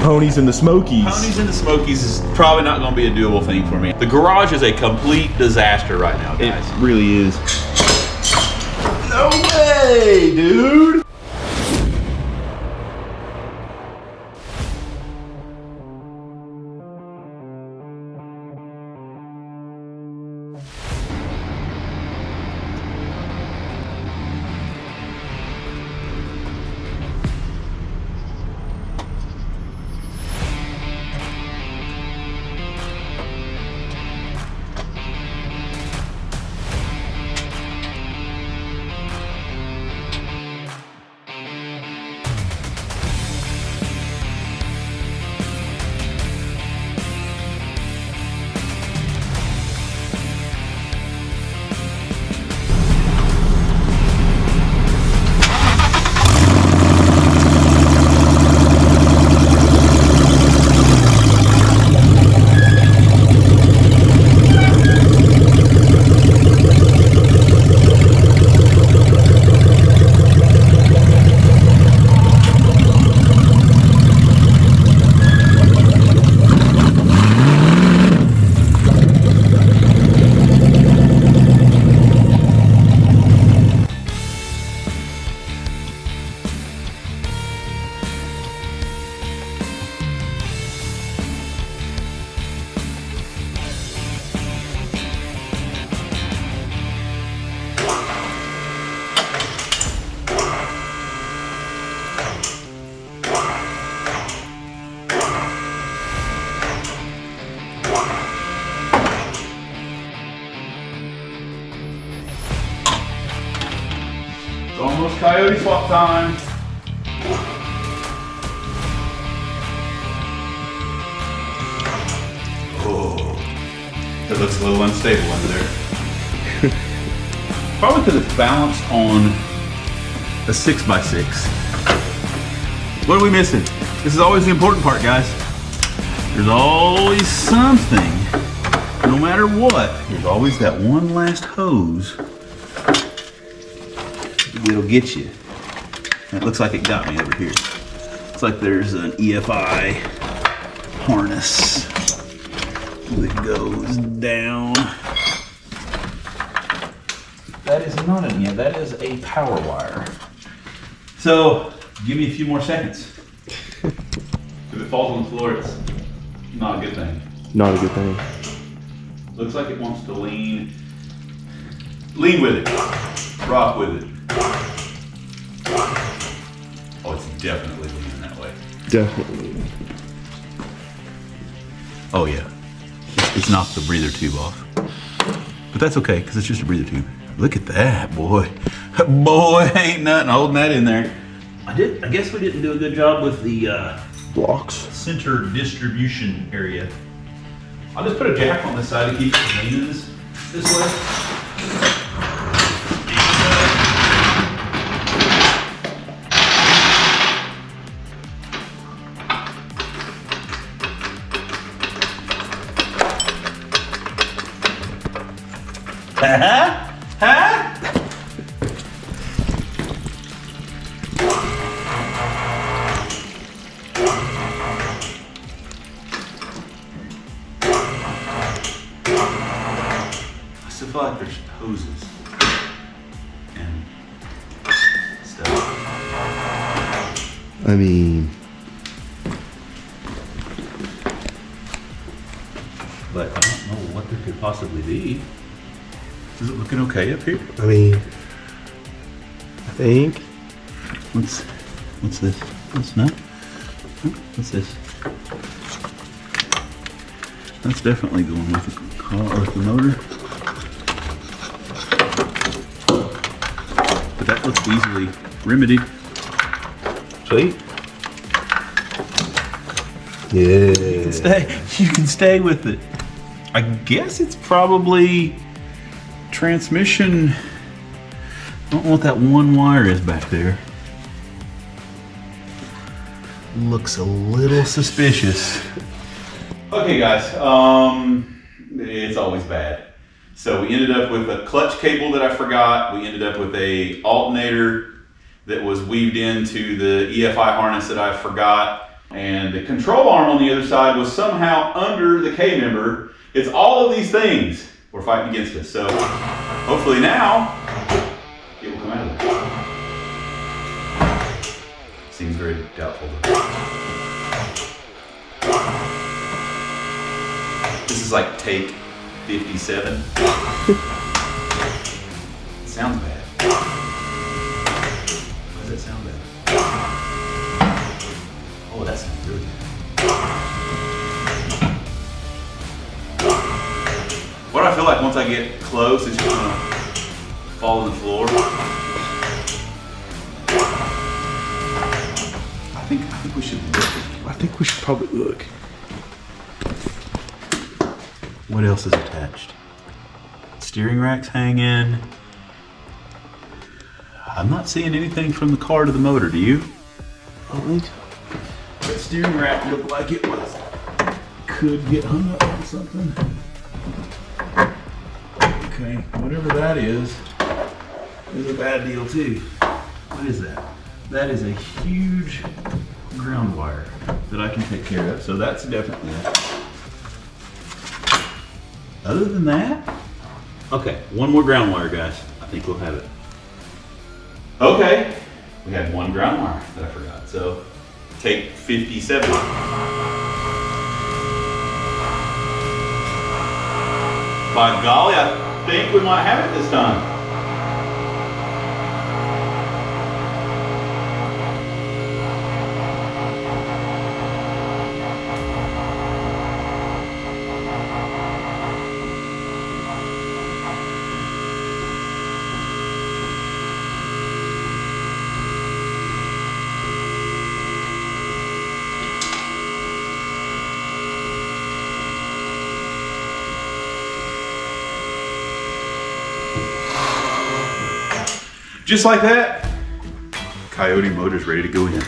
ponies and the Smokies. Ponies and the Smokies is probably not going to be a doable thing for me. The garage is a complete disaster right now, guys. It really is. No way, dude. It's almost Coyote swap time. Oh, it looks a little unstable under there. Probably because it's balanced on a 6x6. What are we missing? This is always the important part, guys. There's always something. No matter what, there's always that one last hose that'll get you. It looks like it got me over here. Looks like there's an EFI harness that goes down. That is not an EFI, that is a power wire. So, give me a few more seconds. If it falls on the floor, it's not a good thing. Not a good thing. Looks like it wants to lean with it, rock with it. Oh, it's definitely leaning that way. Definitely. Oh yeah, it's knocked the breather tube off. But that's okay, because it's just a breather tube. Look at that, boy. Boy, ain't nothing holding that in there. I guess we didn't do a good job with the blocks. Center distribution area. I'll just put a jack on this side to keep it leaning this way. Huh? I still feel like there's hoses and stuff. I mean, but I don't know what there could possibly be. Is it looking okay up here? I mean, I think. What's this? What's not? What's this? That's definitely going with the car or with the motor. But that looks easily remedied. Sweet. Yeah. You can stay with it. I guess it's probably transmission. I don't know what that one wire is back there. Looks a little suspicious. Okay guys, it's always bad. So we ended up with a clutch cable that I forgot. We ended up with a alternator that was weaved into the EFI harness that I forgot. And the control arm on the other side was somehow under the K-member. It's all of these things were fighting against us. So hopefully now it will come out of there. Seems very doubtful. This is like take 57. Sounds bad. Why does that sound bad? Oh, that sounds really good. What I feel like once I get close, it's just gonna fall on the floor. I think we should look. I think we should probably look. What else is attached? Steering racks hanging. I'm not seeing anything from the car to the motor, do you? I don't think so. That steering rack looked like it could get hung up on something. Okay, whatever that is a bad deal too. What is that? That is a huge ground wire that I can take care of, so that's definitely it. Other than that, okay, one more ground wire, guys. I think we'll have it. Okay, we had one ground wire that I forgot, so take 57. By golly, I think we might have it this time. Just like that, Coyote motor's ready to go in.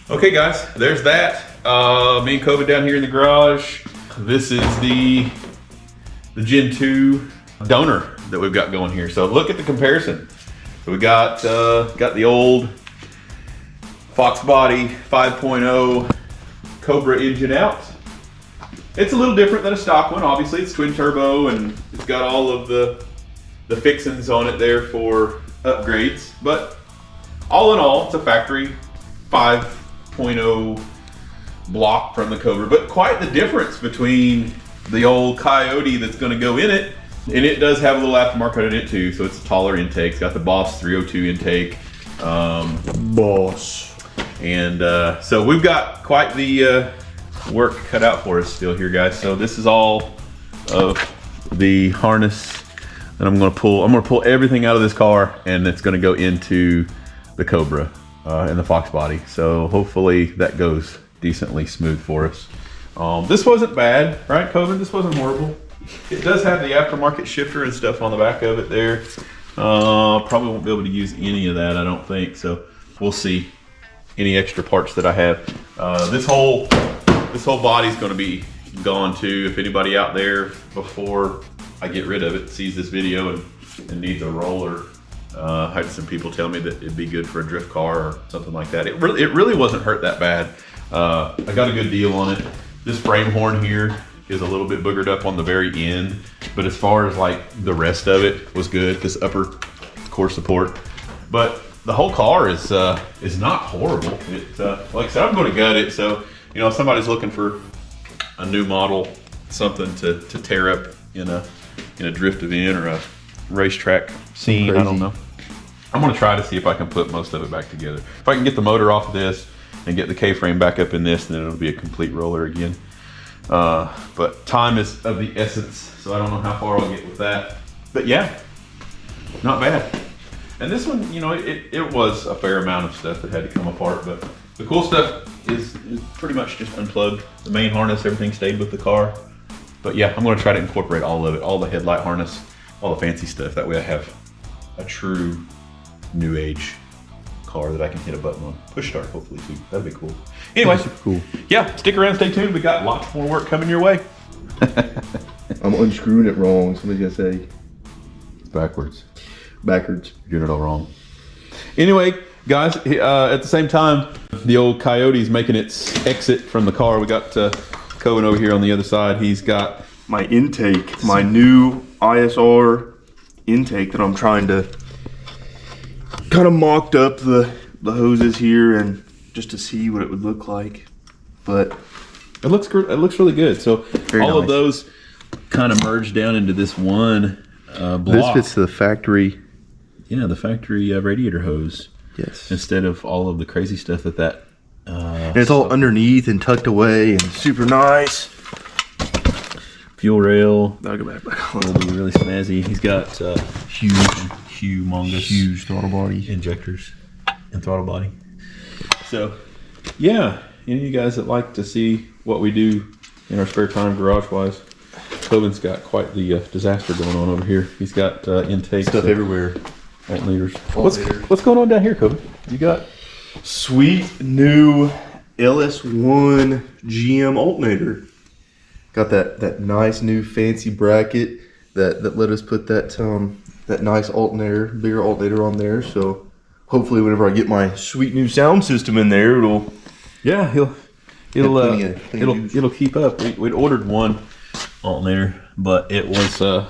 Okay guys, there's that. Me and Cobra down here in the garage. This is the Gen 2 donor that we've got going here. So look at the comparison. So we got the old Fox body 5.0 Cobra engine out. It's a little different than a stock one. Obviously it's twin turbo and it's got all of the fixings on it there for upgrades. But all in all, it's a factory 5.0 block from the Cobra, but quite the difference between the old Coyote that's going to go in it, and it does have a little aftermarket in it too, so it's a taller intake. It's got the Boss 302 intake. Boss. And so we've got quite the work cut out for us still here, guys. So this is all of the harness that I'm going to pull. I'm going to pull everything out of this car, and it's going to go into the Cobra. And the Fox body. So hopefully that goes decently smooth for us. This wasn't bad, right, Cobra? This wasn't horrible. It does have the aftermarket shifter and stuff on the back of it there. Probably won't be able to use any of that, I don't think. So we'll see any extra parts that I have. This whole body's going to be gone too. If anybody out there before I get rid of it sees this video and needs a roller. I had some people tell me that it'd be good for a drift car or something like that. It really wasn't hurt that bad. I got a good deal on it. This frame horn here is a little bit boogered up on the very end, but as far as like the rest of it was good. This upper core support, but the whole car is not horrible. It like I said, I'm going to gut it. So you know, if somebody's looking for a new model, something to tear up in a drift event or a racetrack scene. Crazy. I don't know. I'm gonna try to see if I can put most of it back together. If I can get the motor off of this and get the K-frame back up in this, then it'll be a complete roller again. But time is of the essence, so I don't know how far I'll get with that. But yeah, not bad. And this one, you know, it was a fair amount of stuff that had to come apart, but the cool stuff is pretty much just unplugged. The main harness, everything stayed with the car. But yeah, I'm gonna try to incorporate all of it, all the headlight harness, all the fancy stuff. That way I have a true new age car that I can hit a button on. Push start, hopefully too. That'd be cool. Anyway, Cool. yeah, stick around, stay tuned. We got lots more work coming your way. I'm unscrewing it wrong. Somebody's gonna say It's backwards. backwards. You're doing it all wrong. Anyway, guys, at the same time, the old Coyote's making its exit from the car. We got Cohen over here on the other side. He's got My intake, my new ISR intake that I'm trying to kind of mocked up the hoses here and just to see what it would look like. But it looks really good. So Very all of nice. those kind of merge down into this one block. this fits the factory. Yeah, the factory radiator hose. Yes. Instead of all of the crazy stuff that. And it's all underneath and tucked away and super nice. Fuel rail. I'll go back. Will be really snazzy. He's got huge throttle body. injectors and throttle body. So, yeah, any of you guys that like to see what we do in our spare time garage-wise, Coben's got quite the disaster going on over here. He's got intakes. Stuff everywhere. Alternators. Alternators. What's going on down here, Coben? You got... Sweet new LS1 GM alternator. Got that nice new fancy bracket that let us put that nice alternator, bigger alternator on there. So hopefully whenever I get my sweet new sound system in there, it'll Yeah, it'll plenty of keep up. We'd ordered one alternator, but it was a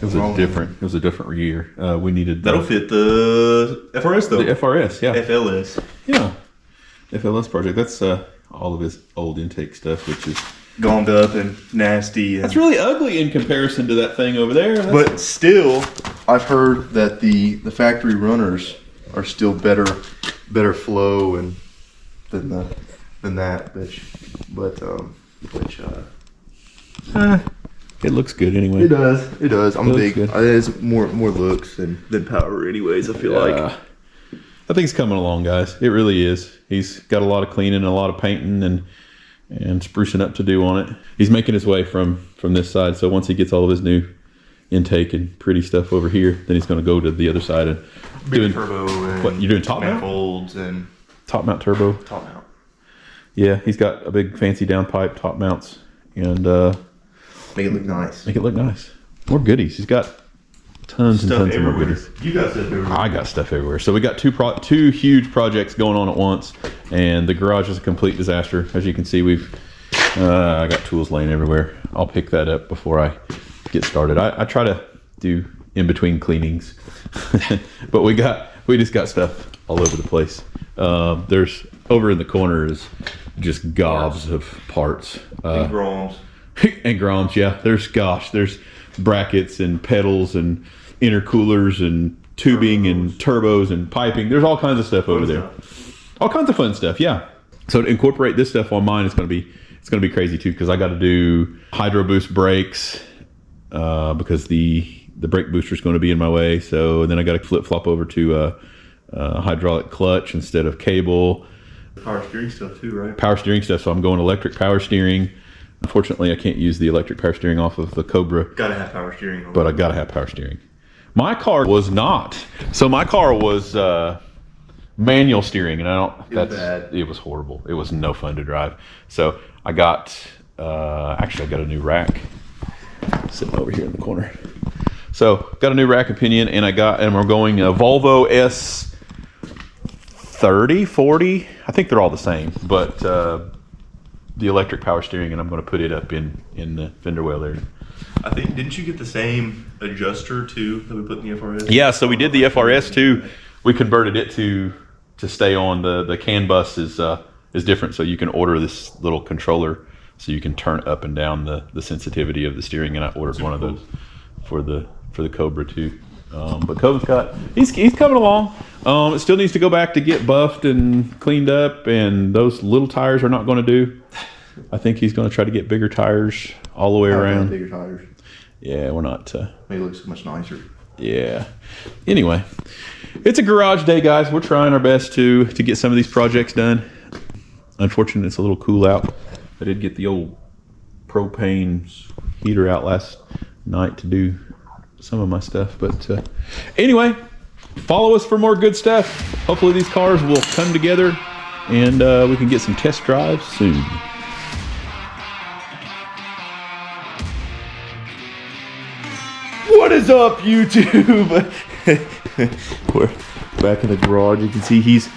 different year. We needed that'll fit the FRS though. the FRS, yeah, FLS. yeah, FLS project. That's all of his old intake stuff, which is Gone up and nasty. And, that's really ugly in comparison to that thing over there. but still, I've heard that the factory runners are still better flow and than that, it looks good anyway. It does. I'm It looks big. good. It's more looks than power, anyways. I feel like. I think it's coming along, guys. It really is. He's got a lot of cleaning and a lot of painting and sprucing up to do on it. He's making his way from this side. So once he gets all of his new intake and pretty stuff over here, then he's going to go to the other side and doing turbo and what you're doing, top mount, manifolds and top mount turbo. top mount. Yeah, he's got a big fancy downpipe top mounts and Make it look nice. make it look nice. More goodies. He's got tons and tons of more goodies. You got stuff everywhere. I got stuff everywhere. So we got two huge projects going on at once, and the garage is a complete disaster. As you can see, I got tools laying everywhere. I'll pick that up before I get started. I try to do in between cleanings, but we just got stuff all over the place. There's over in the corner is just gobs of parts. And groms. And groms, yeah. There's brackets and pedals and intercoolers and tubing and turbos and piping. There's all kinds of stuff over there. All kinds of fun stuff, yeah. So to incorporate this stuff on mine, it's gonna be crazy too, because I got to do hydro boost brakes because the brake booster is going to be in my way. So then I got to flip flop over to hydraulic clutch instead of cable. Power steering stuff too, right? Power steering stuff. So I'm going electric power steering. Unfortunately, I can't use the electric power steering off of the Cobra. Gotta have power steering. But I gotta have power steering. My car was not. So my car was manual steering, and it was horrible. It was no fun to drive. So I got I got a new rack sitting over here in the corner. So got a new rack and pinion, and we're going a Volvo S30, 40. I think they're all the same, but the electric power steering, and I'm going to put it up in the fender well there. I think, didn't you get the same adjuster too that we put in the FRS? Yeah, so we did the FRS too. We converted it to stay on the CAN bus is different, so you can order this little controller so you can turn up and down the sensitivity of the steering, and I ordered one of those for the Cobra too. But Coben's he's coming along. It still needs to go back to get buffed and cleaned up, and those little tires are not going to do. I think he's going to try to get bigger tires all the way around. Bigger tires. Yeah, we're not. Make it look so much nicer. Yeah. Anyway, it's a garage day, guys. We're trying our best to get some of these projects done. Unfortunately, it's a little cool out. I did get the old propane heater out last night to do some of my stuff. But anyway, follow us for more good stuff. Hopefully these cars will come together and we can get some test drives soon. What is up, YouTube? We're back in the garage. You can see he's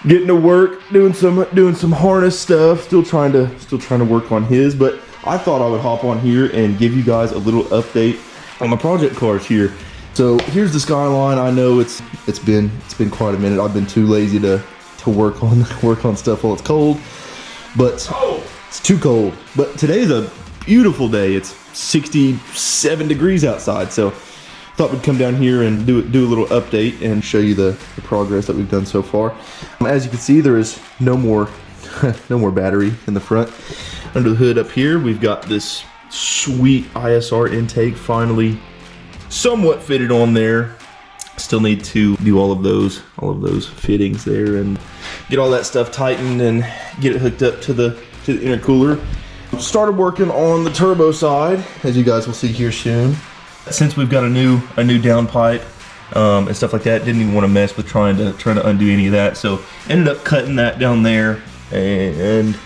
getting to work, doing some harness stuff. Still trying to work on his. But I thought I would hop on here and give you guys a little update on the project cars here. So here's the Skyline. I know it's been quite a minute. I've been too lazy to work on stuff while it's cold. But it's too cold. But today's a beautiful day. It's 67 degrees outside, so thought we'd come down here and do a little update and show you the progress that we've done so far. As you can see, there is no more battery in the front. Under the hood up here, we've got this sweet ISR intake finally somewhat fitted on there. Still need to do all of those fittings there and get all that stuff tightened and get it hooked up to the intercooler. Started working on the turbo side, as you guys will see here soon. Since we've got a new downpipe and stuff like that, didn't even want to mess with trying to undo any of that. So ended up cutting that down there, and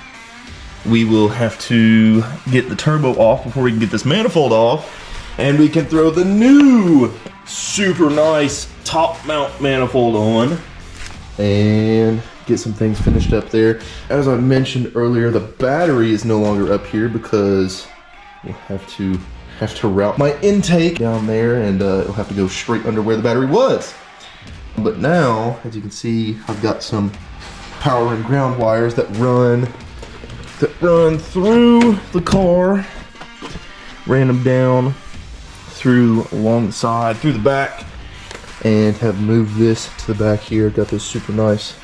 we will have to get the turbo off before we can get this manifold off, and we can throw the new super nice top mount manifold on and get some things finished up there. As I mentioned earlier, the battery is no longer up here because we'll have to route my intake down there, and it'll have to go straight under where the battery was. But now, as you can see, I've got some power and ground wires that run through the car, ran them down through along the side, through the back, and have moved this to the back here. Got this super nice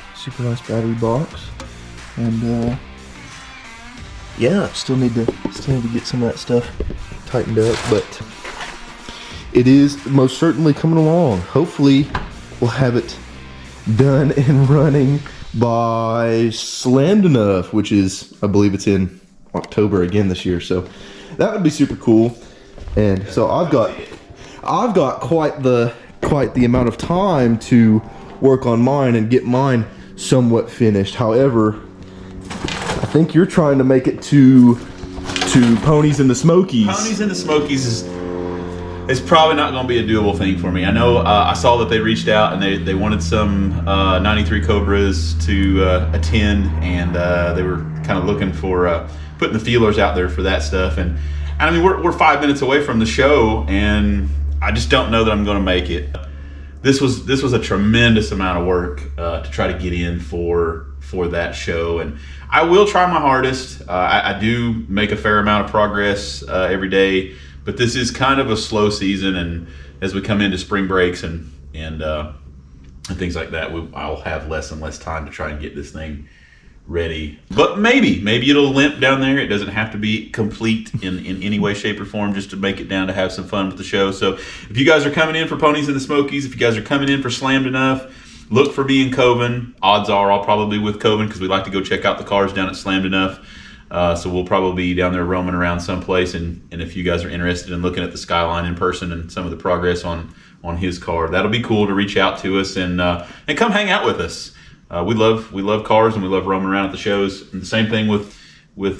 battery box, and yeah, still need to get some of that stuff tightened up, but it is most certainly coming along. Hopefully we'll have it done and running by Slammed Enough, which is, I believe it's in October again this year, so that would be super cool. And so I've got quite the amount of time to work on mine and get mine somewhat finished. However, I think you're trying to make it to Ponies in the Smokies. Ponies in the Smokies is probably not going to be a doable thing for me. I know I saw that they reached out and they wanted some 93 Cobras to attend, and they were kind of looking for putting the feelers out there for that stuff. And I mean, we're 5 minutes away from the show, and I just don't know that I'm going to make it. This was a tremendous amount of work to try to get in for that show, and I will try my hardest. I do make a fair amount of progress every day, but this is kind of a slow season, and as we come into spring breaks and things like that, I'll have less and less time to try and get this thing ready. But maybe it'll limp down there. It doesn't have to be complete in any way, shape, or form, just to make it down to have some fun with the show. So if you guys are coming in for Ponies in the Smokies, if you guys are coming in for Slammed Enough, look for me in Coven. Odds are I'll probably be with Coven because we like to go check out the cars down at Slammed Enough. So we'll probably be down there roaming around someplace. And if you guys are interested in looking at the Skyline in person and some of the progress on his car, that'll be cool to reach out to us and come hang out with us. We love cars, and we love roaming around at the shows. And the same thing with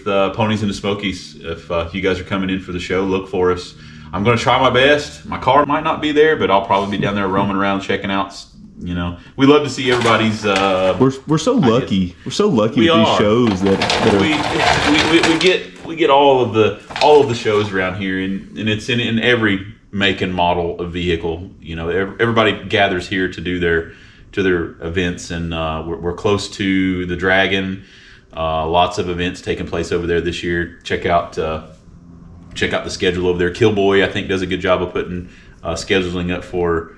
Ponies in the Smokies. If you guys are coming in for the show, look for us. I'm going to try my best. My car might not be there, but I'll probably be down there roaming around, checking out. You know, we love to see everybody's. We're so lucky. We're so lucky with these shows that we get all of the shows around here, and it's in every make and model of vehicle. You know, everybody gathers here to do their events, and we're close to the Dragon. Lots of events taking place over there this year. Check out the schedule over there. Killboy, I think, does a good job of putting scheduling up for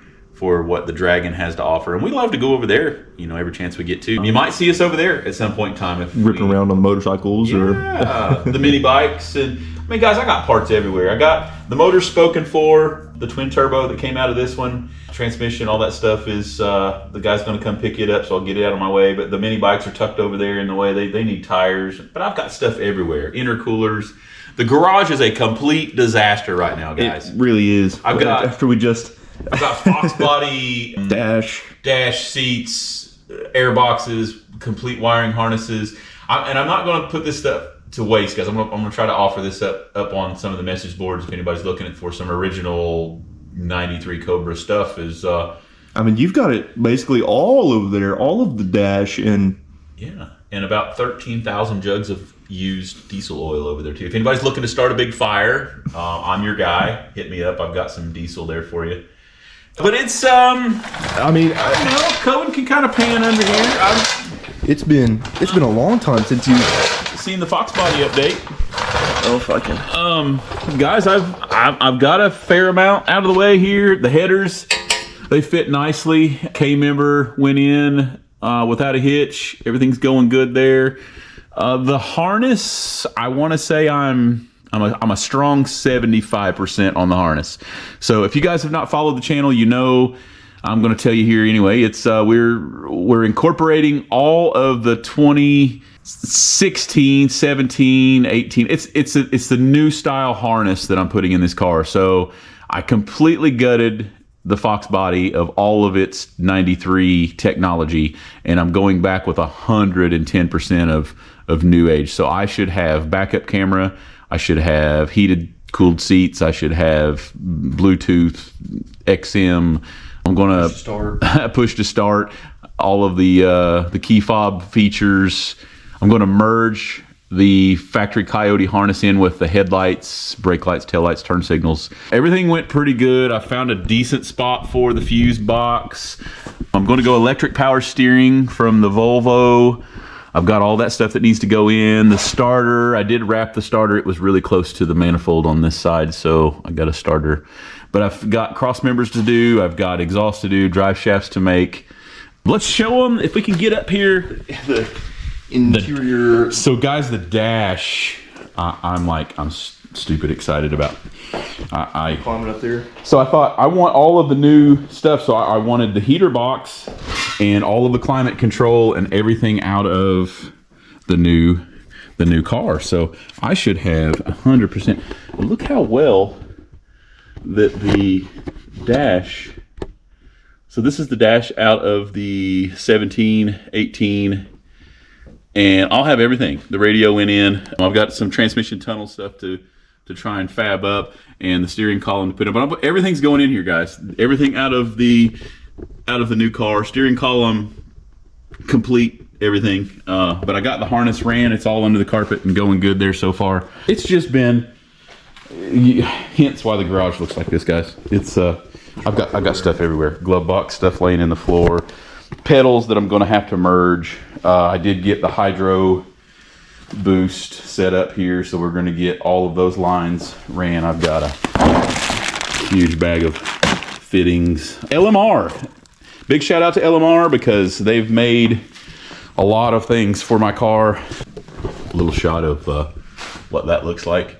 what the Dragon has to offer, and we love to go over there. You know, every chance we get to. You might see us over there at some point in time, if ripping around on motorcycles or the mini bikes. And I mean, guys, I got parts everywhere. I got the motor spoken for, the twin turbo that came out of this one, transmission, all that stuff is the guy's going to come pick it up, so I'll get it out of my way. But the mini bikes are tucked over there in the way. They need tires, but I've got stuff everywhere. Intercoolers, The garage is a complete disaster right now, guys. It really is. I've got Fox body, dash seats, air boxes, complete wiring harnesses, and I'm not going to put this stuff to waste, guys. I'm going to try to offer this up on some of the message boards if anybody's looking for some original '93 Cobra stuff. I mean, you've got it basically all over there, all of the dash and about 13,000 jugs of used diesel oil over there too. If anybody's looking to start a big fire, I'm your guy. Hit me up. I've got some diesel there for you. But it's I mean, Cohen can kind of pan under here. It's been a long time since you've seen the Fox body update. Oh fucking. Guys, I've got a fair amount out of the way here. The headers, they fit nicely. K-member went in without a hitch. Everything's going good there. The harness, I want to say I'm a strong 75% on the harness. So if you guys have not followed the channel, you know I'm going to tell you here anyway. It's we're incorporating all of the 2016, 17, 18. It's the new style harness that I'm putting in this car. So I completely gutted the Fox body of all of its 93 technology, and I'm going back with 110% of new age. So I should have backup camera, I should have heated cooled seats, I should have Bluetooth, XM. I'm going to push to start, all of the key fob features. I'm going to merge the factory Coyote harness in with the headlights, brake lights, tail lights, turn signals. Everything went pretty good. I found a decent spot for the fuse box. I'm going to go electric power steering from the Volvo. I've got all that stuff that needs to go in. The starter, I did wrap the starter. It was really close to the manifold on this side, so I got a starter. But I've got cross members to do. I've got exhaust to do, drive shafts to make. Let's show them if we can get up here. The interior. So guys, the dash, I'm stupid excited about. I climbing up there. So I thought I want all of the new stuff. So I wanted the heater box and all of the climate control and everything out of the new car. So I should have 100%. Look how well that the dash. So this is the dash out of the 17, 18. And I'll have everything. The radio went in. I've got some transmission tunnel stuff to try and fab up, and the steering column to put in. But everything's going in here, guys. Everything out of the new car. Steering column, complete, everything. But I got the harness ran. It's all under the carpet and going good there so far. It's just been, hence why the garage looks like this, guys. It's I've got stuff everywhere. Glove box stuff laying in the floor. Pedals that I'm going to have to merge. I did get the hydro boost set up here, so we're going to get all of those lines ran. I've got a huge bag of fittings. LMR. Big shout out to LMR because they've made a lot of things for my car. A little shot of what that looks like.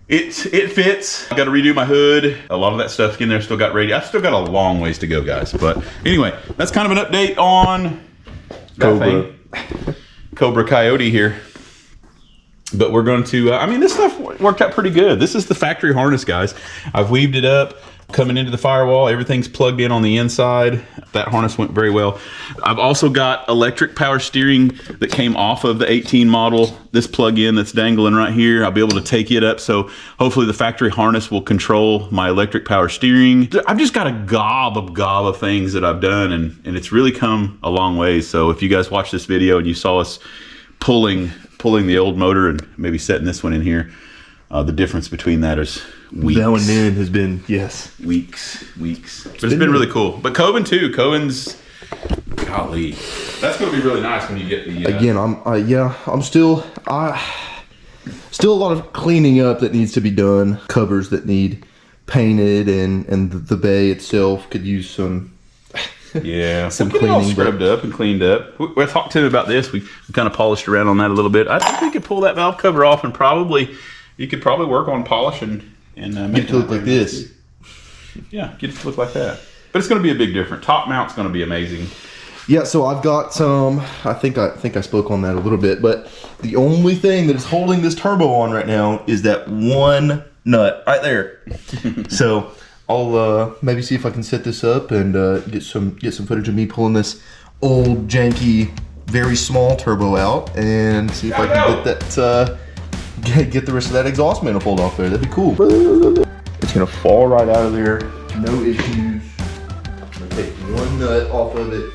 It fits. I got to redo my hood. A lot of that stuff's in there. Still got radio. I've still got a long ways to go, guys. But anyway, that's kind of an update on Cobra Coyote here. But we're going to, I mean, this stuff worked out pretty good. This is the factory harness, guys. I've weaved it up. Coming into the firewall, everything's plugged in on the inside. That harness went very well. I've also got electric power steering that came off of the 18 model. This plug-in that's dangling right here, I'll be able to take it up. So hopefully the factory harness will control my electric power steering. I've just got a gob of things that I've done, and it's really come a long way. So if you guys watched this video and you saw us pulling the old motor and maybe setting this one in here, the difference between that is weeks. That one in has been, weeks. But it's been really cool. But Cohen too. Cohen's, golly, that's going to be really nice when you get the. Again, I'm still a lot of cleaning up that needs to be done. Covers that need painted, and the bay itself could use some. Some cleaning. All scrubbed up and cleaned up. We talked to him about this. We kind of polished around on that a little bit. I think we could pull that valve cover off and you could probably work on polishing and make it to look like this. Yeah, get it to look like that. But it's going to be a big difference. Top mount's going to be amazing. Yeah, so I've got some, I think I spoke on that a little bit, but the only thing that is holding this turbo on right now is that one nut right there. So I'll maybe see if I can set this up and get some footage of me pulling this old janky, very small turbo out and see if I can get that get the rest of that exhaust manifold off there. That'd be cool. It's gonna fall right out of there, no issues. I'm gonna take one nut off of it.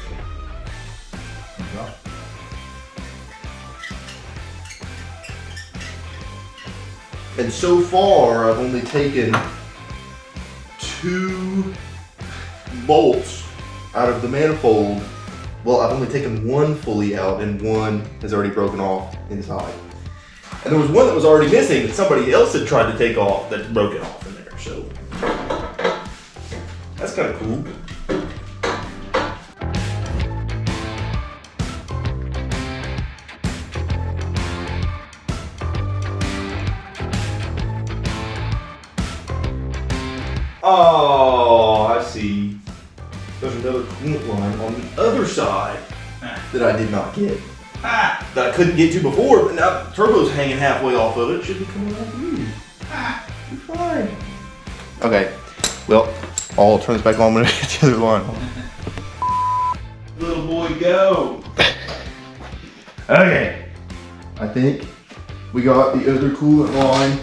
And so far, I've only taken 2 bolts out of the manifold. Well, I've only taken one fully out and one has already broken off inside. And there was one that was already missing that somebody else had tried to take off that's broken off in there, so. That's kind of cool. Oh, I see. There's another coolant line on the other side that I did not get. That I couldn't get to before, but now the turbo's hanging halfway off of it. It should be coming off of you. You're fine. Okay, well, I'll turn this back on when I get the other line on. Little boy, go. Okay, I think we got the other coolant line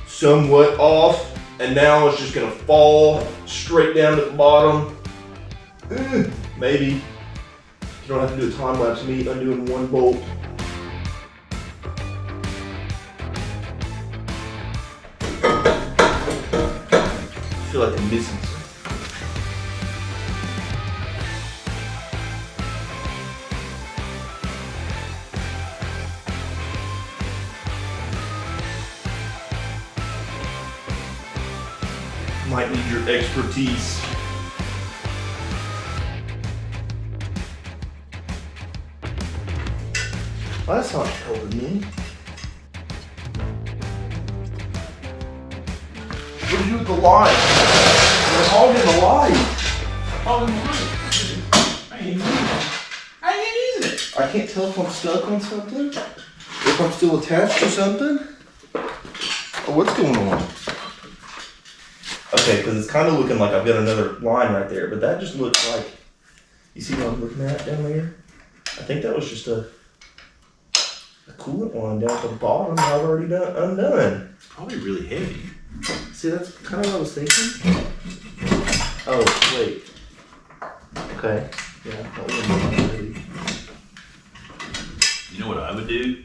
somewhat off. And now it's just gonna fall straight down to the bottom. Maybe. You don't have to do a time lapse of me undoing one bolt. I feel like I'm missing something. Might need your expertise. Well, that's not helping me. What do you do with the line? You're hogging the line. Hogging the line. I ain't using it. I can't tell if I'm stuck on something. If I'm still attached to something. Or what's going on? Okay, because it's kind of looking like I've got another line right there, but that just looks like, you see what I'm looking at down there? I think that was just a coolant line down at the bottom that I've already undone. Probably really heavy. See, that's kind of what I was thinking. Oh, wait. Okay. Yeah, that was heavy. You know what I would do?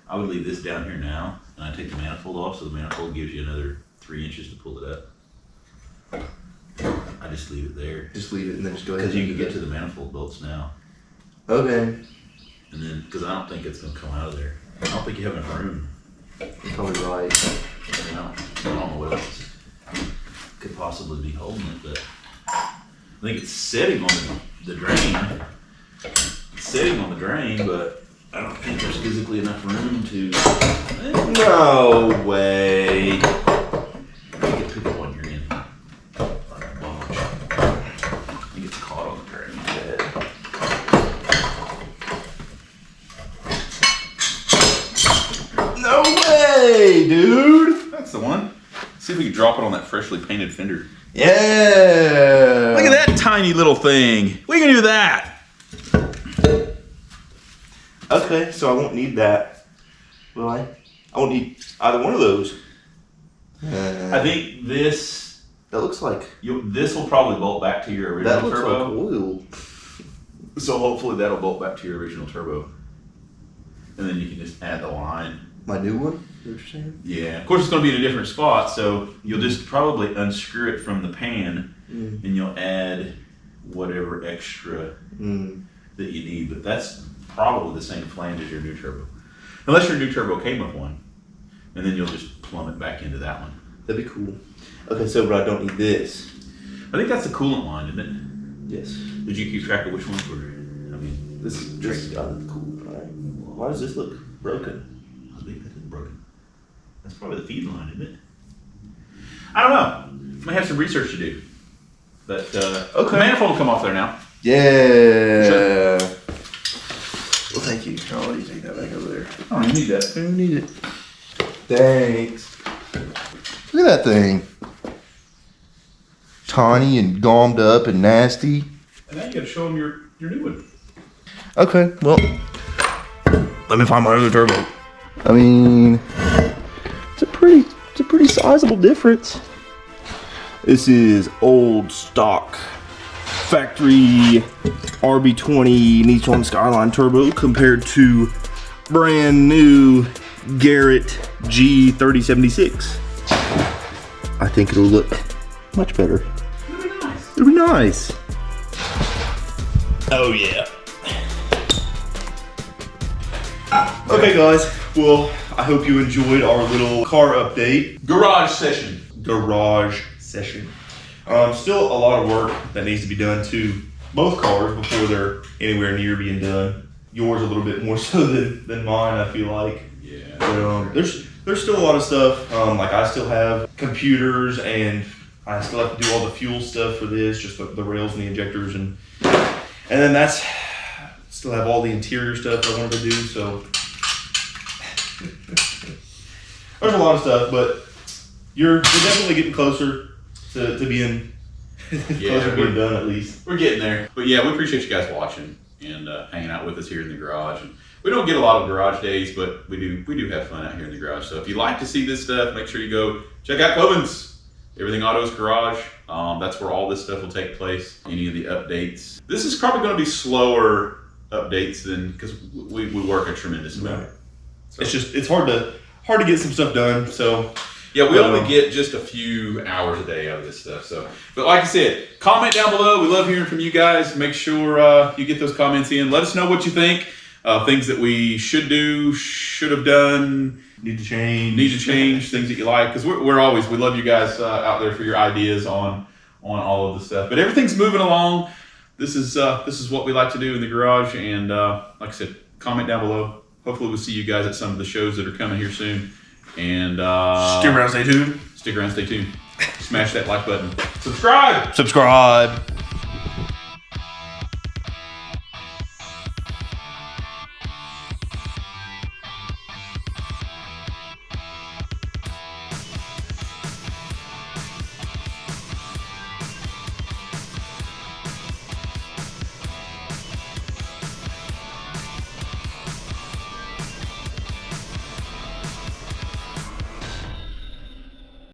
I would leave this down here now, and I take the manifold off, so the manifold gives you another 3 inches to pull it up. I just leave it there. Just leave it and then just go ahead. Because you can get to the manifold bolts now. Okay. And then, because I don't think it's going to come out of there. I don't think you have enough room. You're probably right. I don't know what else could possibly be holding it, but I think it's sitting on the drain. It's sitting on the drain, but I don't think there's physically enough room to. No way. You can pick up one you're in. You get caught on the drain. No way, dude. That's the one. See if we can drop it on that freshly painted fender. Yeah. Look at that tiny little thing. We can do that. Okay, so I won't need that, will I? I won't need either one of those. I think this. That looks like. This will probably bolt back to your original That looks turbo. like oil. So hopefully that'll bolt back to your original turbo. And then you can just add the line. My new one? Is that what you're saying? Yeah. Of course it's going to be in a different spot, so you'll just probably unscrew it from the pan and you'll add whatever extra that you need. But that's probably the same flange as your new turbo. Unless your new turbo came with one. And then you'll just plumb it back into that one. That'd be cool. Okay, so but I don't need this. I think that's the coolant line, isn't it? Yes. Did you keep track of which ones were? I mean, This got it cool, right? Why does this look broken? I think that is broken. That's probably the feed line, isn't it? I don't know. Might have some research to do. But Okay. the manifold will come off there now. Yeah. Sure. Well, thank you. I'll let you take that back over there. I don't even need that. I don't need it. Thanks. Look at that thing. Tiny and gommed up and nasty. And now you gotta show them your new one. Okay, well, let me find my other turbo. I mean, it's a pretty sizable difference. This is old stock factory RB20 Nissan Skyline turbo compared to brand new Garrett G3076. I think it'll look much better. It'll be nice. It'll be nice. Oh yeah. Okay guys, well, I hope you enjoyed our little car update. Garage session. Still a lot of work that needs to be done to both cars before they're anywhere near being done. Yours a little bit more so than mine, I feel like. Yeah. But, there's still a lot of stuff. Like I still have computers and I still have to do all the fuel stuff for this, just the rails and the injectors and then that's still have all the interior stuff I wanted to do, so there's a lot of stuff, but you're definitely getting closer to being closer to being done at least. We're getting there. But yeah, we appreciate you guys watching and hanging out with us here in the garage. And we don't get a lot of garage days, but we do have fun out here in the garage. So if you like to see this stuff, make sure you go check out Coben's Everything Autos Garage. That's where all this stuff will take place. Any of the updates. This is probably going to be slower updates than because we work a tremendous amount. Right. So, It's hard to get some stuff done. So yeah, we only get just a few hours a day out of this stuff. So, but like I said, comment down below. We love hearing from you guys. Make sure you get those comments in. Let us know what you think. Things that we should do, should have done, need to change. things that you like. Because we love you guys out there for your ideas on all of the stuff. But everything's moving along. This is what we like to do in the garage. And like I said, comment down below. Hopefully we'll see you guys at some of the shows that are coming here soon. And stick around, stay tuned. Stick around, stay tuned. Smash that like button. Subscribe.